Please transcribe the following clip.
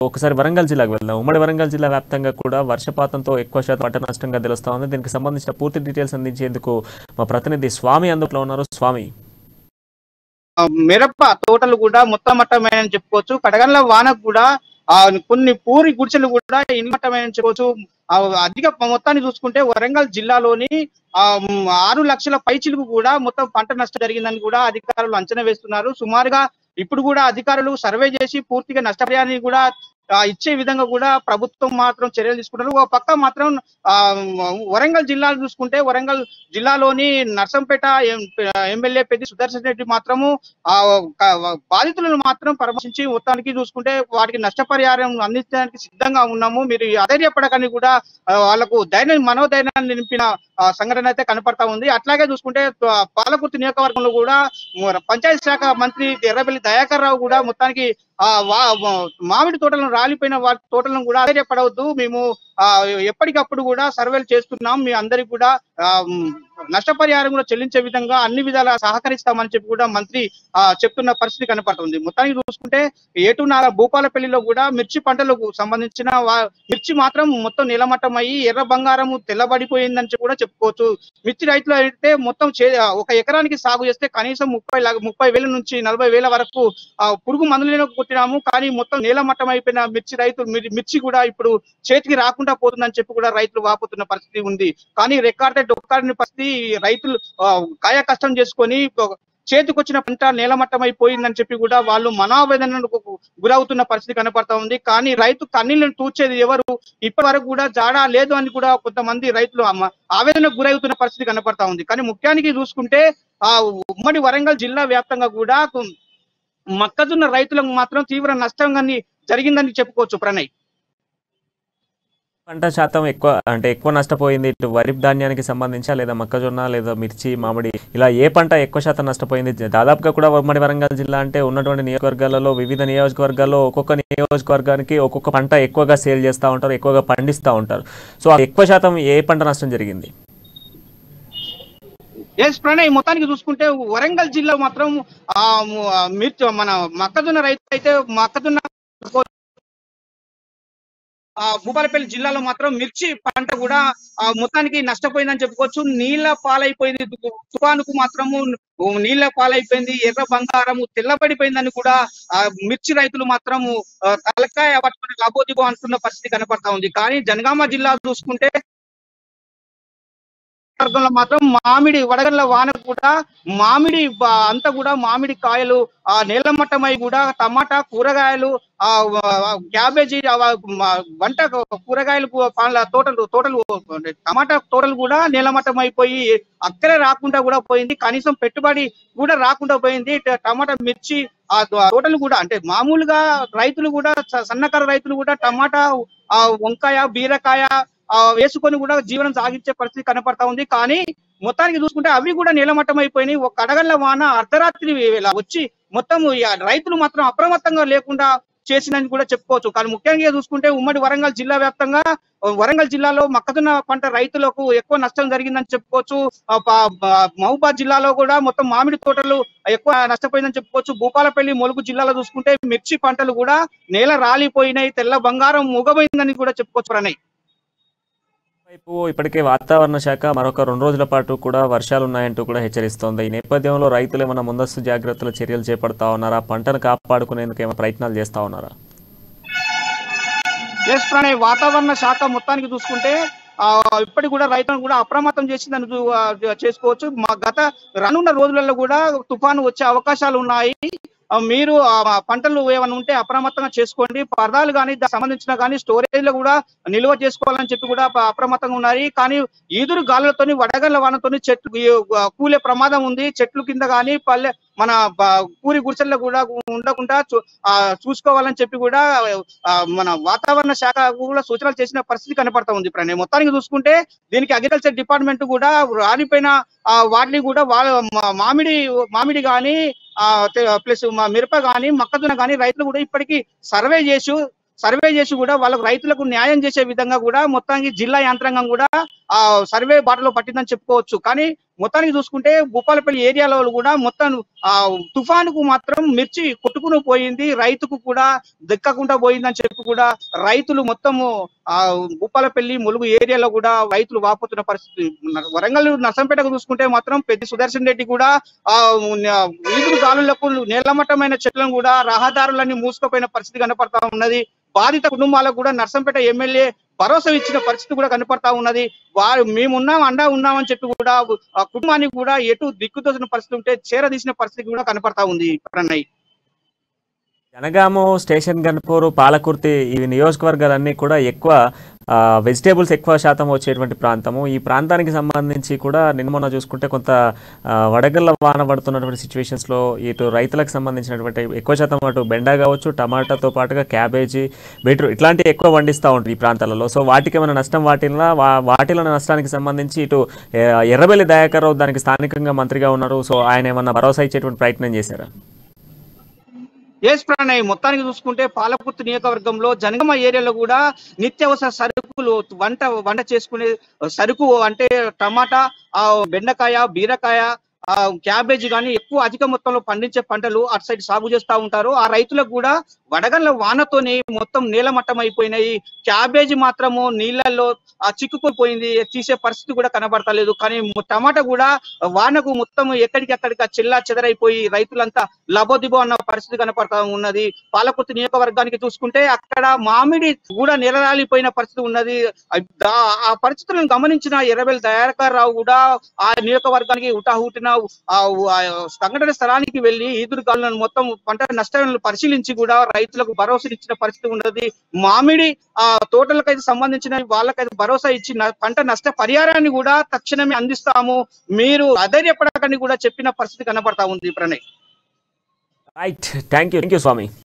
ఒకసారి వరంగల్ జిల్లాకు వెళ్దాం. ఉమ్మడి వరంగల్ జిల్లా వ్యాప్తంగా కూడా వర్షపాతంతో ఎక్కువ శాతం పంట నష్టంగా తెలుస్తా ఉంది. దీనికి సంబంధించిన పూర్తి డీటెయిల్స్ అందించేందుకు మా ప్రతినిధి స్వామి అందులో ఉన్నారు. స్వామి, మిరప తోటలు కూడా మొత్తమట్టమైనని చెప్పుకోవచ్చు. కడగండ్ల వానకు కూడా కొన్ని పూరి గుడిసెలు కూడా ఇన్మట్టమైనని చెప్పుకోవచ్చు. అధిక మొత్తాన్ని చూసుకుంటే వరంగల్ జిల్లాలోని 6 లక్షల పైచిలకు కూడా మొత్తం పంట నష్టం జరిగిందని కూడా అధికారులు అంచనా వేస్తున్నారు. సుమారుగా ఇప్పుడు కూడా అధికారులు సర్వే చేసి పూర్తిగా నష్టపరిహారాన్ని కూడా ఇచ్చే విధంగా కూడా ప్రభుత్వం మాత్రం చర్యలు తీసుకుంటారు. ఒక పక్క మాత్రం వరంగల్ జిల్లాను చూసుకుంటే వరంగల్ జిల్లాలోని నర్సంపేట ఎమ్మెల్యే పెద్ది సుదర్శన్ రెడ్డి మాత్రము బాధితులను మాత్రం పరామర్శించి మొత్తానికి చూసుకుంటే వాటికి నష్టపరిహారం అందించడానికి సిద్ధంగా ఉన్నాము, మీరు అధైర్యపడకని కూడా వాళ్ళకు మనోధైర్యాన్ని నింపిన సంఘటన అయితే కనపడతా ఉంది. అట్లాగే చూసుకుంటే పాలకుర్తి నియోజకవర్గంలో కూడా పంచాయతీ శాఖ మంత్రి ఎర్రబెల్లి దయాకర్ రావు కూడా మొత్తానికి మామిడి తోటలను రాలిపోయిన వాటి తోటలను కూడా ఆశ్చర్యపడవద్దు, మేము ఎప్పటికప్పుడు కూడా సర్వేలు చేస్తున్నాం, మీ అందరికి కూడా నష్టపరిహారం కూడా చెల్లించే విధంగా అన్ని విధాలా సహకరిస్తామని చెప్పి కూడా మంత్రి చెప్తున్న పరిస్థితి కనపడుతుంది. మొత్తానికి చూసుకుంటే ఏటునాల భూపాలపల్లిలో కూడా మిర్చి పంటలకు సంబంధించిన మిర్చి మాత్రం మొత్తం నిలమట్టం అయ్యి ఎర్ర బంగారము తెల్లబడిపోయిందని కూడా చెప్పుకోవచ్చు. మిర్చి రైతులు అయితే మొత్తం ఒక ఎకరానికి సాగు చేస్తే కనీసం 30,000 నుంచి 40,000 వరకు పురుగు మందులను కొట్టినాము, కానీ మొత్తం నీలమట్టం అయిపోయిన మిర్చి కూడా ఇప్పుడు చేతికి రాకుండా పోతుందని చెప్పి కూడా రైతులు వాపోతున్న పరిస్థితి ఉంది. కానీ రెక్కాడితే డొక్కాడిన పరిస్థితి, రైతులు కాయ కష్టం చేసుకొని చేతికొచ్చిన పంట నేలమట్టం అయిపోయిందని చెప్పి కూడా వాళ్ళు మనోవేదనకు గురవుతున్న పరిస్థితి కనపడతా ఉంది. కానీ రైతు కన్నీళ్లను తూర్చేది ఎవరు, ఇప్పటి వరకు కూడా జాడా లేదు అని కూడా కొంతమంది రైతులు ఆవేదనకు గురవుతున్న పరిస్థితి కనపడతా ఉంది. కానీ ముఖ్యానికి చూసుకుంటే ఉమ్మడి వరంగల్ జిల్లా వ్యాప్తంగా కూడా మొక్కజొన్న రైతులకు మాత్రం తీవ్ర నష్టం జరిగిందని చెప్పుకోవచ్చు. ప్రణయ్, పంట శాతం ఎక్కువ నష్టపోయింది ఇటు వరి ధాన్యానికి సంబంధించి, లేదా మొక్కజొన్న, లేదా మిర్చి, మామిడి, ఇలా ఏ పంట ఎక్కువ శాతం నష్టపోయింది? దాదాపుగా కూడా ఉమ్మడి వరంగల్ జిల్లా అంటే ఉన్నటువంటి నియోజకవర్గాలలో వివిధ నియోజకవర్గాల్లో ఒక్కొక్క నియోజకవర్గానికి ఒక్కొక్క పంట ఎక్కువగా సేల్ చేస్తూ ఉంటారు, ఎక్కువగా పండిస్తూ ఉంటారు. సో ఎక్కువ శాతం ఏ పంట నష్టం జరిగింది? ప్రణయ్, మొత్తానికి చూసుకుంటే వరంగల్ జిల్లా మాత్రం మిర్చి మన మొక్కజొన్న రైతు అయితే మొక్కజొన్న భూపాలపల్లి జిల్లాలో మాత్రం మిర్చి పంట కూడా మొత్తానికి నష్టపోయిందని చెప్పుకోవచ్చు. నీళ్ల పాలైపోయింది, తుఫానుకు మాత్రము నీళ్ల పాలైపోయింది, ఎర్ర బంగారము తెల్లబడిపోయిందని కూడా మిర్చి రైతులు మాత్రము తలకాయ పట్టుకుని లబోదిబో అంటున్న పరిస్థితి కనపడతా ఉంది. కానీ జనగామ జిల్లా చూసుకుంటే మాత్రం మామిడి వడగండ్ల వాన కూడా మామిడి అంతా కూడా మామిడి కాయలు నేలమట్టమై కూడా టమాటా కూరగాయలు క్యాబేజీ వంట కూరగాయలు తోటలు టమాటా తోటలు కూడా నేలమట్టం అయిపోయి అక్కడే రాకుండా కూడా పోయింది, కనీసం పెట్టుబడి కూడా రాకుండా పోయింది. టమాటా మిర్చి తోటలు కూడా అంటే మామూలుగా రైతులు కూడా సన్నకారు రైతులు కూడా టమాటా వంకాయ బీరకాయ వేసుకొని కూడా జీవనం సాగించే పరిస్థితి కనపడతా ఉంది. కానీ మొత్తానికి చూసుకుంటే అవి కూడా నీలమట్టం అయిపోయినాయి. ఒక కడగండ్ల వాన అర్ధరాత్రి వేళ వచ్చి మొత్తం రైతులు మాత్రం అప్రమత్తంగా లేకుండా చేసిందని కూడా చెప్పుకోవచ్చు. కానీ ముఖ్యంగా చూసుకుంటే ఉమ్మడి వరంగల్ జిల్లా వ్యాప్తంగా వరంగల్ జిల్లాలో మొక్కజొన్న పంట రైతులకు ఎక్కువ నష్టం జరిగిందని చెప్పుకోవచ్చు. మహబూబాద్ జిల్లాలో కూడా మొత్తం మామిడి తోటలు ఎక్కువ నష్టపోయిందని చెప్పుకోవచ్చు. భూపాలపల్లి ములుగు జిల్లాలో చూసుకుంటే మిర్చి పంటలు కూడా నేల రాలిపోయినాయి, తెల్ల బంగారం ముగబోయిందని కూడా చెప్పుకోవచ్చు. ప్రణయ్, ఇప్పటికే వాతావరణ శాఖ మరొక 2 రోజుల పాటు కూడా వర్షాలు ఉన్నాయంటూ కూడా హెచ్చరిస్తోంది. ఈ నేపథ్యంలో రైతులు ఏమైనా ముందస్తు జాగ్రత్తల చర్యలు చేపడతా ఉన్నారా? పంటను కాపాడుకునేందుకు ఏమైనా ప్రయత్నాలు చేస్తా ఉన్నారా? ప్రణయ్, వాతావరణ శాఖ మొత్తానికి చూసుకుంటే ఇప్పటికి కూడా రైతులను కూడా అప్రమత్తం చేసిందని చేసుకోవచ్చు. రానున్న రోజులలో కూడా తుఫాను వచ్చే అవకాశాలు ఉన్నాయి, మీరు పంటలు ఏమైనా ఉంటే అప్రమత్తంగా చేసుకోండి, పరదాలు కానీ దానికి సంబంధించిన కానీ స్టోరేజ్ లో కూడా నిల్వ చేసుకోవాలని చెప్పి కూడా అప్రమత్తంగా ఉన్నాయి. కానీ ఈదురు గాలులతోని వడగళ్ల వానతోని చెట్లు కూలే ప్రమాదం ఉంది, చెట్లు కింద కానీ మన పూరి గుడిసెల్లో కూడా ఉండకుండా చూసుకోవాలని చెప్పి కూడా మన వాతావరణ శాఖ కూడా సూచనలు చేసిన పరిస్థితి కనపడతా ఉంది. ప్రణయ్, మొత్తానికి చూసుకుంటే దీనికి అగ్రికల్చర్ డిపార్ట్మెంట్ కూడా రాలిపోయిన వాటిని కూడా మామిడి కానీ ప్లస్ మిరప కానీ మొక్కజొన్న కానీ రైతులు కూడా ఇప్పటికీ సర్వే చేసి కూడా వాళ్ళకు రైతులకు న్యాయం చేసే విధంగా కూడా మొత్తానికి జిల్లా యంత్రాంగం కూడా సర్వే బాటలో పట్టిందని చెప్పుకోవచ్చు. కానీ మొత్తానికి చూసుకుంటే భూపాలపల్లి ఏరియాలో కూడా మొత్తం తుఫానుకు మాత్రం మిర్చి కొట్టుకుని పోయింది. రైతుకు కూడా దక్కకుండా పోయిందని చెప్పి కూడా రైతులు మొత్తము భూపాలపల్లి ములుగు ఏరియాలో కూడా రైతులు వాపోతున్న పరిస్థితి. వరంగల్ నర్సంపేటకు చూసుకుంటే మాత్రం పెద్ద సుదర్శన్ రెడ్డి కూడా ఈదురు గాలులకు నేలమట్టమైన చెట్లను కూడా రహదారులన్నీ మూసుకుపోయిన పరిస్థితి కనపడతా ఉన్నది. బాధిత కుటుంబాలకు కూడా నర్సంపేట ఎమ్మెల్యే భరోసా ఇచ్చిన పరిస్థితి కూడా కనపడతా ఉన్నది. వారు మేమున్నాం అండా ఉన్నామని చెప్పి కూడా ఆ కుటుంబానికి కూడా ఎటు దిక్కుతోచిన పరిస్థితి ఉంటే చేరదీసిన పరిస్థితి కూడా కనపడతా ఉంది ప్రణయ్. జనగాము, స్టేషన్ గన్పూర్, పాలకుర్తి ఈ నియోజకవర్గాలన్నీ కూడా ఎక్కువ వెజిటేబుల్స్ ఎక్కువ శాతం వచ్చేటువంటి ప్రాంతము. ఈ ప్రాంతానికి సంబంధించి కూడా నిన్న మొన్న చూసుకుంటే కొంత వడగళ్ళ వాన పడుతున్నటువంటి సిచ్యువేషన్స్లో ఇటు రైతులకు సంబంధించినటువంటి ఎక్కువ శాతం అటు బెండ కావచ్చు, టమాటాతో పాటుగా క్యాబేజీ, బీట్రూట్ ఇట్లాంటివి ఎక్కువ పండిస్తూ ఉంటారు ఈ ప్రాంతాలలో. సో వాటికి ఏమైనా నష్టం వాటిలో నష్టానికి సంబంధించి ఇటు ఎర్రబెల్లి దయాకర్ రావు దానికి స్థానికంగా మంత్రిగా ఉన్నారు. సో ఆయన ఏమన్నా భరోసా ఇచ్చేటువంటి ప్రయత్నం చేశారా? ప్రణయ్, మొత్తానికి చూసుకుంటే పాలకుర్తి నియోజకవర్గంలో జనగామ ఏరియాలో కూడా నిత్యావసర సరుకులు వంట చేసుకునే సరుకు అంటే టమాటా, బెండకాయ, బీరకాయ, క్యాబేజీ కానీ ఎక్కువ అధిక మొత్తంలో పండించే పంటలు అటు సైడ్ సాగు చేస్తూ ఉంటారు. ఆ రైతులకు కూడా వడగళ్ల వానతోని మొత్తం నీలమట్టం అయిపోయినాయి. క్యాబేజీ మాత్రము నీళ్లలో చిక్కుకుపోయింది, తీసే పరిస్థితి కూడా కనబడతలేదు. కానీ టమాటా కూడా వానకు మొత్తం ఎక్కడికక్కడికి చిల్లా చెదరైపోయి రైతులంతా లబోదిబో అన్న పరిస్థితి కనపడతా ఉన్నది. పాలకుర్తి నియోజకవర్గానికి చూసుకుంటే అక్కడ మామిడి కూడా నిలరాలిపోయిన పరిస్థితి ఉన్నది. ఆ పరిస్థితులను గమనించిన ఎర్రబెల్లి దయాకర్ రావు కూడా ఆ నియోజకవర్గానికి హుటాహుటిన సంఘటన స్థలానికి వెళ్లి ఈదురుగాలులను మొత్తం పంట నష్టాలను పరిశీలించి కూడా రైతులకు భరోసా ఇచ్చిన పరిస్థితి ఉన్నది. మామిడి తోటలకైతే సంబంధించిన వాళ్ళకైతే భరోసా ఇచ్చి పంట నష్ట పరిహారాన్ని కూడా తక్షణమే అందిస్తాము, మీరు అధైర్యపడకండి కూడా చెప్పిన పరిస్థితి కనబడతా ఉంది Pranay. Right, thank you Swamy.